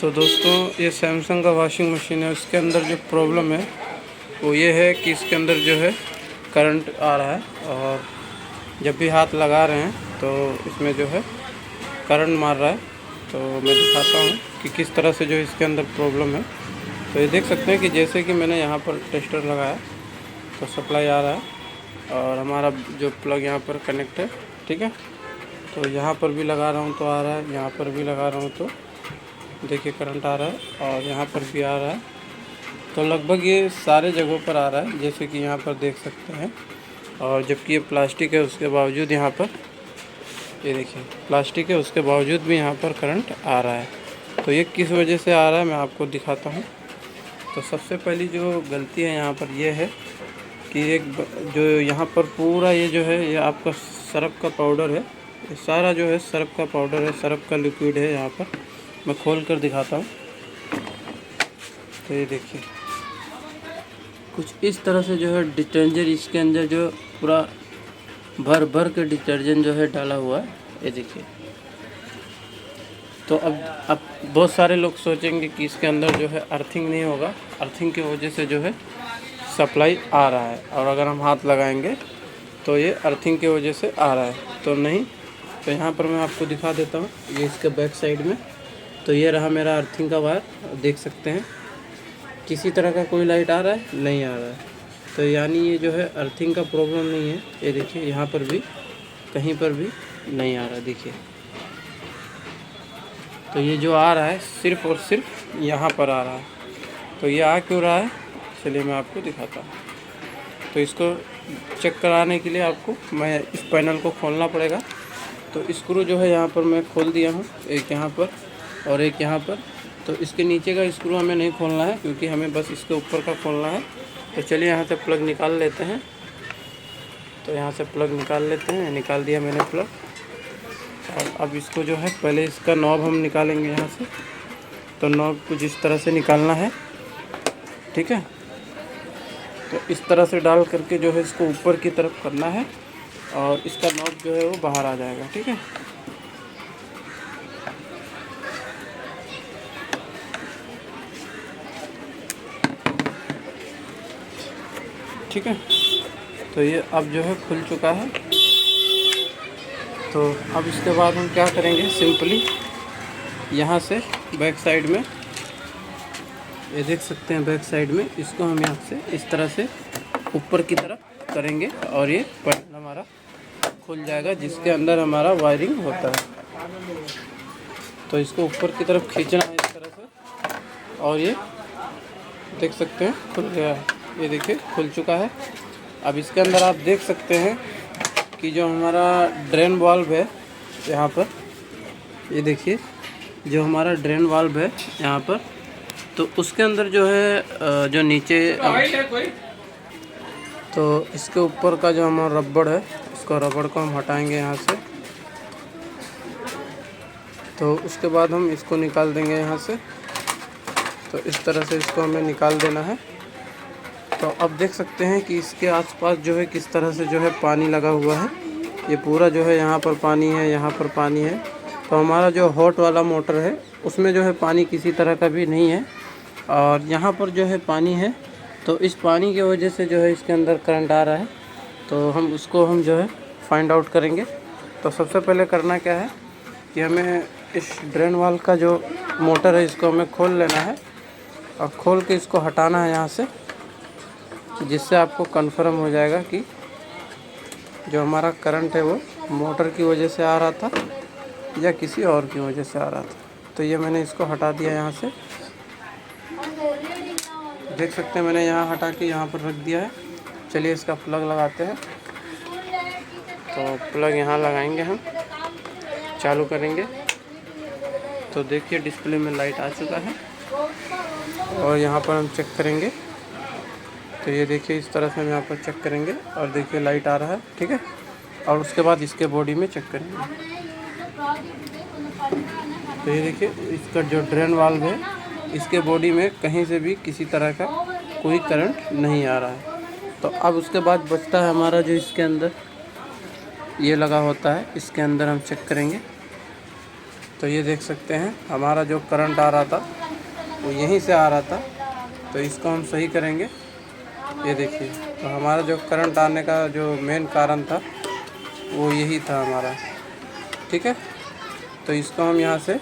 तो दोस्तों ये सैमसंग का वॉशिंग मशीन है, उसके अंदर जो प्रॉब्लम है वो ये है कि इसके अंदर जो है करंट आ रहा है और जब भी हाथ लगा रहे हैं तो इसमें जो है करंट मार रहा है। तो मैं दिखाता हूँ कि किस तरह से जो इसके अंदर प्रॉब्लम है। तो ये देख सकते हैं कि जैसे कि मैंने यहाँ पर टेस्टर लगाया तो सप्लाई आ रहा है और हमारा जो प्लग यहाँ पर कनेक्ट है, ठीक है। तो यहाँ पर भी लगा रहा हूँ तो आ रहा है, यहाँ पर भी लगा रहा हूँ तो देखिए करंट आ रहा है और यहाँ पर भी आ रहा है। तो लगभग ये सारे जगहों पर आ रहा है, जैसे कि यहाँ पर देख सकते हैं। और जबकि ये प्लास्टिक है उसके बावजूद यहाँ पर ये देखिए प्लास्टिक है, उसके बावजूद भी यहाँ पर करंट आ रहा है। तो ये किस वजह से आ रहा है मैं आपको दिखाता हूँ। तो सबसे पहली जो गलती है यहाँ पर ये है कि एक जो यहाँ पर पूरा ये जो है ये आपका सर्फ का पाउडर है, ये सारा जो है सर्फ का पाउडर है, सर्फ का लिक्विड है। यहाँ पर मैं खोल कर दिखाता हूँ। तो ये देखिए कुछ इस तरह से जो है डिटर्जेंट इसके अंदर जो पूरा भर भर के डिटर्जेंट जो है डाला हुआ है, ये देखिए। तो अब बहुत सारे लोग सोचेंगे कि इसके अंदर जो है अर्थिंग नहीं होगा, अर्थिंग की वजह से जो है सप्लाई आ रहा है और अगर हम हाथ लगाएंगे तो ये अर्थिंग की वजह से आ रहा है। तो नहीं, तो यहाँ पर मैं आपको दिखा देता हूँ। ये इसके बैक साइड में तो ये रहा मेरा अर्थिंग का वायर, देख सकते हैं किसी तरह का कोई लाइट आ रहा है, नहीं आ रहा है। तो यानी ये जो है अर्थिंग का प्रॉब्लम नहीं है। ये देखिए यहाँ पर भी कहीं पर भी नहीं आ रहा, देखिए। तो ये जो आ रहा है सिर्फ़ और सिर्फ यहाँ पर आ रहा है। तो ये आ क्यों रहा है, चलिए मैं आपको दिखाता हूँ। तो इसको चेक कराने के लिए आपको मैं इस पैनल को खोलना पड़ेगा। तो स्क्रू जो है यहाँ पर मैं खोल दिया हूँ, एक यहाँ पर और एक यहाँ पर। तो इसके नीचे का स्क्रू हमें नहीं खोलना है क्योंकि हमें बस इसके ऊपर का खोलना है। तो चलिए यहाँ से प्लग निकाल लेते हैं। तो यहाँ से प्लग निकाल लेते हैं, निकाल दिया मैंने प्लग। और अब इसको जो है पहले इसका नॉब हम निकालेंगे यहाँ से। तो नॉब कुछ इस तरह से निकालना है, ठीक है। तो इस तरह से डाल करके जो है इसको ऊपर की तरफ करना है और इसका नॉब जो है वो बाहर आ जाएगा, ठीक है। ठीक है, तो ये अब जो है खुल चुका है। तो अब इसके बाद हम क्या करेंगे, सिंपली यहाँ से बैक साइड में ये देख सकते हैं, बैक साइड में इसको हम यहाँ से इस तरह से ऊपर की तरफ करेंगे और ये पैनल हमारा खुल जाएगा जिसके अंदर हमारा वायरिंग होता है। तो इसको ऊपर की तरफ खींचना है इस तरह से और ये देख सकते हैं खुल गया है। ये देखिए खुल चुका है। अब इसके अंदर आप देख सकते हैं कि जो हमारा ड्रेन वाल्व है यहाँ पर, ये देखिए जो हमारा ड्रेन वाल्व है यहाँ पर, तो उसके अंदर जो है जो नीचे तो इसके ऊपर का जो हमारा रबड़ है, इसको रबड़ को हम हटाएंगे यहाँ से। तो उसके बाद हम इसको निकाल देंगे यहाँ से। तो इस तरह से इसको हमें निकाल देना है। तो अब देख सकते हैं कि इसके आसपास जो है किस तरह से जो है पानी लगा हुआ है। ये पूरा जो है यहाँ पर पानी है, यहाँ पर पानी है। तो हमारा जो हॉट वाला मोटर है उसमें जो है पानी किसी तरह का भी नहीं है और यहाँ पर जो है पानी है। तो इस पानी की वजह से जो है इसके अंदर करंट आ रहा है। तो हम उसको हम जो है फाइंड आउट करेंगे। तो सबसे पहले करना क्या है कि हमें इस ड्रेन वाल्व का जो मोटर है इसको हमें खोल लेना है और खोल के इसको हटाना है यहाँ से, जिससे आपको कंफर्म हो जाएगा कि जो हमारा करंट है वो मोटर की वजह से आ रहा था या किसी और की वजह से आ रहा था। तो ये मैंने इसको हटा दिया यहाँ से, देख सकते हैं मैंने यहाँ हटा के यहाँ पर रख दिया है। चलिए इसका प्लग लगाते हैं। तो प्लग यहाँ लगाएंगे, हम चालू करेंगे। तो देखिए डिस्प्ले में लाइट आ चुका है और यहाँ पर हम चेक करेंगे। तो ये देखिए इस तरह से हम यहाँ पर चेक करेंगे और देखिए लाइट आ रहा है, ठीक है। और उसके बाद इसके बॉडी में चेक करेंगे। तो ये देखिए इसका जो ड्रेन वाल्व है इसके बॉडी में कहीं से भी किसी तरह का कोई करंट नहीं आ रहा है। तो अब उसके बाद बचता है हमारा जो इसके अंदर ये लगा होता है, इसके अंदर हम चेक करेंगे। तो ये देख सकते हैं हमारा जो करंट आ रहा था वो यहीं से आ रहा था, तो इसको हम सही करेंगे। ये देखिए, तो हमारा जो करंट आने का जो मेन कारण था वो यही था हमारा, ठीक है। तो इसको हम यहाँ से,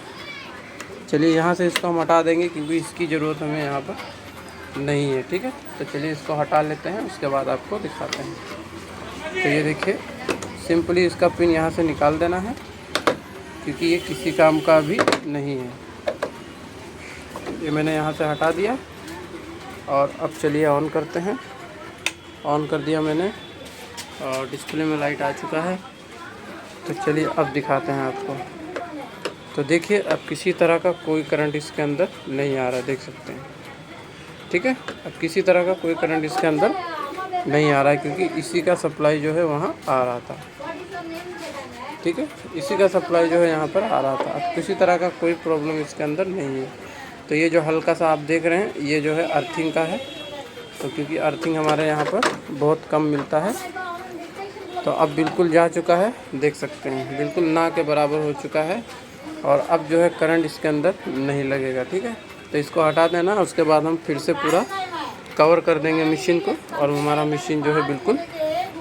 चलिए यहाँ से इसको हम हटा देंगे क्योंकि इसकी ज़रूरत हमें यहाँ पर नहीं है, ठीक है। तो चलिए इसको हटा लेते हैं, उसके बाद आपको दिखाते हैं। तो ये देखिए, सिंपली इसका पिन यहाँ से निकाल देना है क्योंकि ये किसी काम का भी नहीं है। ये मैंने यहाँ से हटा दिया और अब चलिए ऑन करते हैं। ऑन कर दिया मैंने और डिस्प्ले में लाइट आ चुका है। तो चलिए अब दिखाते हैं आपको। तो देखिए, अब किसी तरह का कोई करंट इसके अंदर नहीं आ रहा, देख सकते हैं, ठीक है। अब किसी तरह का कोई करंट इसके अंदर नहीं आ रहा है क्योंकि इसी का सप्लाई जो है वहाँ आ रहा था, ठीक है। इसी का सप्लाई जो है यहाँ पर आ रहा था। अब किसी तरह का कोई प्रॉब्लम इसके अंदर नहीं है। तो ये जो हल्का सा आप देख रहे हैं ये जो है अर्थिंग का है, तो क्योंकि अर्थिंग हमारे यहाँ पर बहुत कम मिलता है। तो अब बिल्कुल जा चुका है, देख सकते हैं, बिल्कुल ना के बराबर हो चुका है और अब जो है करंट इसके अंदर नहीं लगेगा, ठीक है। तो इसको हटा देना, उसके बाद हम फिर से पूरा कवर कर देंगे मशीन को और हमारा मशीन जो है बिल्कुल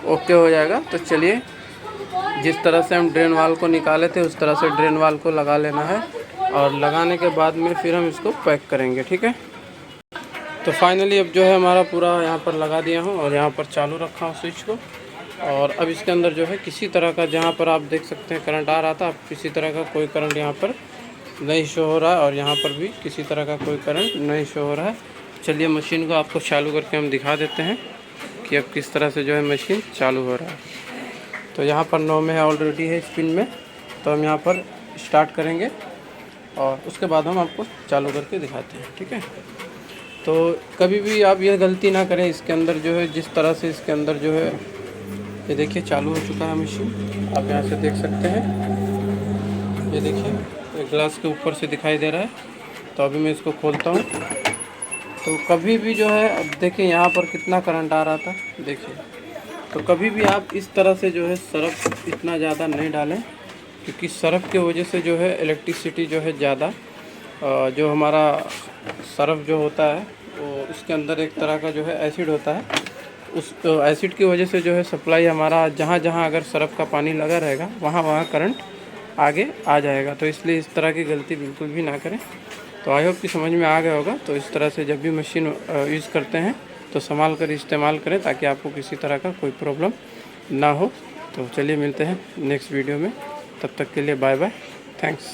ओके हो जाएगा। तो चलिए, जिस तरह से हम ड्रेन वाल को निकाले थे उस तरह से ड्रेन वाल को लगा लेना है और लगाने के बाद में फिर हम इसको पैक करेंगे, ठीक है। तो फाइनली अब जो है हमारा पूरा यहाँ पर लगा दिया हूँ और यहाँ पर चालू रखा हूँ स्विच को। और अब इसके अंदर जो है किसी तरह का, जहाँ पर आप देख सकते हैं करंट आ रहा था, अब किसी तरह का कोई करंट यहाँ पर नहीं शो हो रहा है और यहाँ पर भी किसी तरह का कोई करंट नहीं शो हो रहा है। चलिए मशीन को आपको चालू करके हम दिखा देते हैं कि अब किस तरह से जो है मशीन चालू हो रहा है। तो यहाँ पर 9 में है, ऑलरेडी है स्पिन में। तो हम यहाँ पर स्टार्ट करेंगे और उसके बाद हम आपको चालू करके दिखाते हैं, ठीक है। तो कभी भी आप यह गलती ना करें, इसके अंदर जो है जिस तरह से इसके अंदर जो है, ये देखिए चालू हो चुका है मशीन, आप यहाँ से देख सकते हैं। ये देखिए ग्लास के ऊपर से दिखाई दे रहा है। तो अभी मैं इसको खोलता हूँ। तो कभी भी जो है, अब देखिए यहाँ पर कितना करंट आ रहा था, देखिए। तो कभी भी आप इस तरह से जो है सर्फ इतना ज़्यादा नहीं डालें क्योंकि सर्फ की वजह से जो है इलेक्ट्रिसिटी जो है ज़्यादा, जो हमारा सर्फ जो होता है वो इसके अंदर एक तरह का जो है एसिड होता है, उस एसिड की वजह से जो है सप्लाई हमारा जहाँ जहाँ अगर सर्फ का पानी लगा रहेगा वहाँ वहाँ करंट आगे आ जाएगा। तो इसलिए इस तरह की गलती बिल्कुल भी ना करें। तो आई होप कि समझ में आ गया होगा। तो इस तरह से जब भी मशीन यूज़ करते हैं तो संभाल कर इस्तेमाल करें ताकि आपको किसी तरह का कोई प्रॉब्लम ना हो। तो चलिए मिलते हैं नेक्स्ट वीडियो में, तब तक के लिए बाय बाय, थैंक्स।